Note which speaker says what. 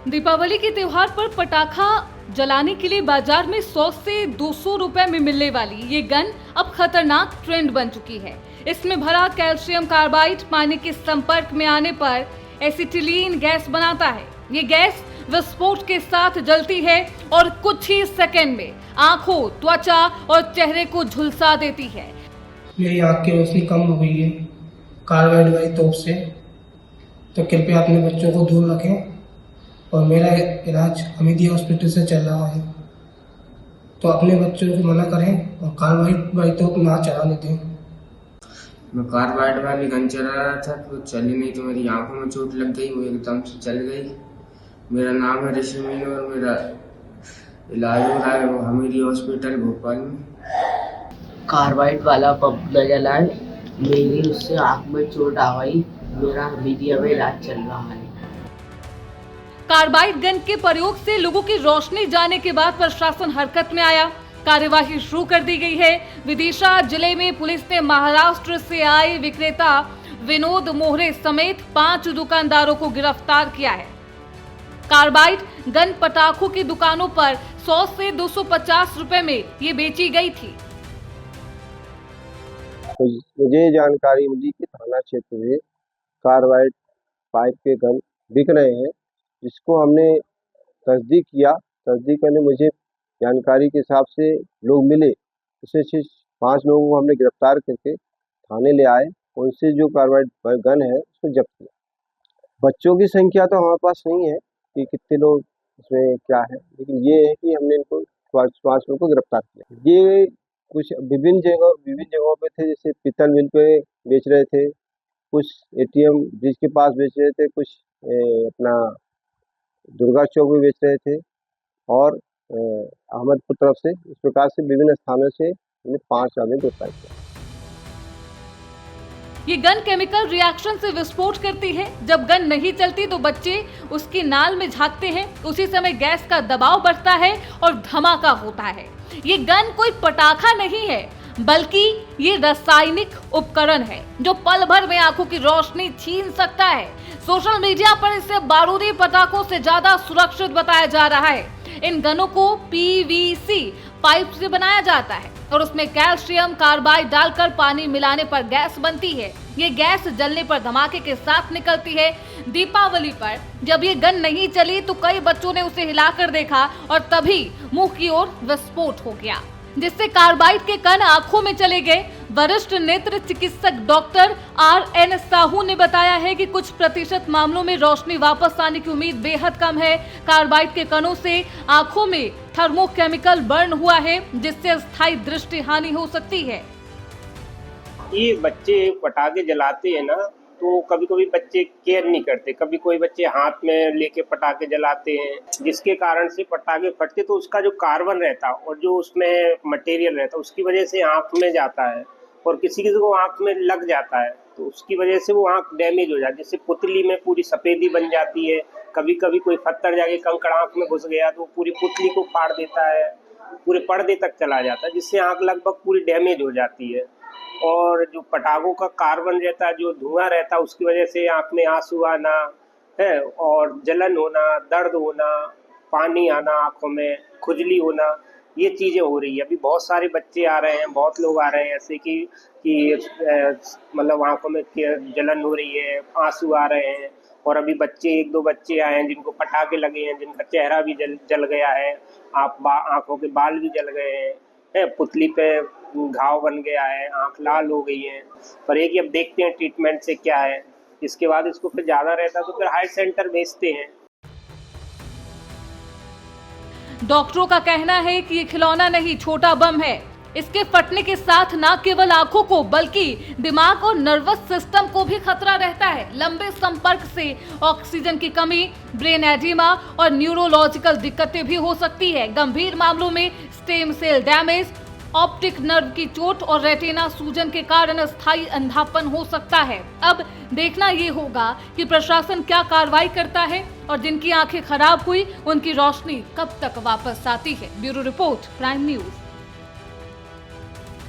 Speaker 1: दीपावली के त्योहार पर पटाखा जलाने के लिए बाजार में 100 से 200 रुपए में मिलने वाली ये गन अब खतरनाक ट्रेंड बन चुकी है। इसमें भरा कैल्शियम कार्बाइड पानी के संपर्क में आने पर एसिटिलीन गैस बनाता है। ये गैस विस्फोट के साथ जलती है और कुछ ही सेकंड में आंखों, त्वचा और चेहरे को झुलसा देती है।
Speaker 2: मेरी आंख की रोशनी कम हो गई है कार्बाइड वाली तोप से, तो कृपया अपने बच्चों को दूर रखें और मेरा इलाज हमीदिया हॉस्पिटल से चल रहा है, तो अपने बच्चों को मना करें और कार्बाइड वाली तोप ना चलाने दें।
Speaker 3: मैं कार्बाइड वाली गन चला रहा था तो चली नहीं, तो मेरी आंखों में चोट लग गई, वो एकदम से चल गई। मेरा नाम है ऋषि मीनू और मेरा इलाज हो रहा है वो हमीदिया हॉस्पिटल भोपाल में।
Speaker 4: कार्बाइड वाला पंप न जलाए, मेरी उससे आंख में चोट आ गई, मेरा हमीदिया में इलाज चल रहा है।
Speaker 1: कार्बाइड गन के प्रयोग से लोगों की रोशनी जाने के बाद प्रशासन हरकत में आया। कार्यवाही शुरू कर दी गई है। विदिशा जिले में पुलिस ने महाराष्ट्र से आए विक्रेता विनोद मोहरे समेत 5 दुकानदारों को गिरफ्तार किया है। कार्बाइड गन पटाखों की दुकानों पर 100 से 250 रुपए में ये बेची गई थी।
Speaker 5: मुझे जानकारी मिली कि थाना क्षेत्र में कार्बाइड पाइप के गन बिक रहे हैं, जिसको हमने तस्दीक किया। तस्दीक करने मुझे जानकारी के हिसाब से लोग मिले, उससे 5 लोगों को हमने गिरफ्तार करके थाने ले आए। उनसे जो कार्बाइड गन है उसको जब्त किया। बच्चों की संख्या तो हमारे पास नहीं है कि कितने लोग इसमें क्या है, लेकिन ये है कि हमने इनको 5 लोगों को गिरफ्तार किया। ये कुछ विभिन्न जगहों पे थे, जैसे पीतल मिल पे बेच रहे थे, कुछ ATM ब्रिज के पास बेच रहे थे, कुछ अपना दुर्गा चौक में बेच रहे थे और अहमदपुर तरफ से। इस प्रकार से विभिन्न स्थानों से 5 आदमी गिरफ्तार किया।
Speaker 1: ये गन केमिकल रिएक्शन से विस्फोट करती है। जब गन नहीं चलती तो बच्चे उसकी नाल में झांकते हैं, उसी समय गैस का दबाव बढ़ता है और धमाका होता है। ये गन कोई पटाखा नहीं है, बल्कि ये रासायनिक उपकरण है जो पल भर में आंखों की रोशनी छीन सकता है। सोशल मीडिया पर इसे बारूदी पटाखों से ज्यादा सुरक्षित बताया जा रहा है। इन गनों को PVC पाइप से बनाया जाता है और उसमें कैल्शियम कार्बाइड डालकर पानी मिलाने पर गैस बनती है। ये गैस जलने पर धमाके के साथ निकलती है। दीपावली पर जब ये गन नहीं चली तो कई बच्चों ने उसे हिलाकर देखा और तभी मुंह की ओर विस्फोट हो गया, जिससे कार्बाइड के कण आंखों में चले गए। वरिष्ठ नेत्र चिकित्सक डॉक्टर RN साहू ने बताया है कि कुछ प्रतिशत मामलों में रोशनी वापस आने की उम्मीद बेहद कम है। कार्बाइड के कणों से आंखों में थर्मोकेमिकल बर्न हुआ है, जिससे अस्थायी दृष्टि हानि हो सकती है।
Speaker 6: ये बच्चे पटाखे जलाते हैं ना, तो कभी कभी बच्चे केयर नहीं करते, कभी कोई बच्चे हाथ में लेके पटाखे जलाते हैं, जिसके कारण से पटाखे फटते, तो उसका जो कार्बन रहता और जो उसमें मटेरियल रहता उसकी वजह से आंख में जाता है और किसी को आंख में लग जाता है, तो उसकी वजह से वो आंख डैमेज हो जाती है, जिससे पुतली में पूरी सफेदी बन जाती है। कभी कभी कोई पत्थर जाके कंकड़ आंख में घुस गया तो पूरी पुतली को फाड़ देता है, पूरे पर्दे तक चला जाता है, जिससे आंख लगभग पूरी डैमेज हो जाती है। और जो पटाखों का कार्बन रहता है, जो धुआं रहता है, उसकी वजह से आंख में आंसू आना है और जलन होना, दर्द होना, पानी आना आंखों में, खुजली होना, ये चीज़ें हो रही है। अभी बहुत सारे बच्चे आ रहे हैं, बहुत लोग आ रहे हैं ऐसे कि मतलब आंखों में जलन हो रही है, आंसू आ रहे हैं। और अभी बच्चे 1-2 बच्चे आए हैं जिनको पटाखे लगे हैं, जिनका चेहरा भी जल गया है, आंखों के बाल भी जल गए हैं, पुतली पे घाव बन गया है, आंख लाल हो गई है। पर एक अब देखते हैं ट्रीटमेंट से क्या है। इसके बाद इसको फिर ज्यादा रहता है तो फिर हाई सेंटर भेजते हैं।
Speaker 1: डॉक्टरों का कहना है कि ये खिलौना नहीं, छोटा बम है। इसके फटने के साथ न केवल आंखों को बल्कि दिमाग और नर्वस सिस्टम को भी खतरा रहता है। लंबे संपर्क से ऑक्सीजन की कमी, ब्रेन एडिमा और न्यूरोलॉजिकल दिक्कतें भी हो सकती है। गंभीर मामलों में stem cell damage, optic nerve की चोट और रेटिना सूजन के कारण अस्थायी अंधापन हो सकता है। अब देखना ये होगा कि प्रशासन क्या कार्रवाई करता है और जिनकी आंखें खराब हुई उनकी रोशनी कब तक वापस आती है। Bureau report, prime news.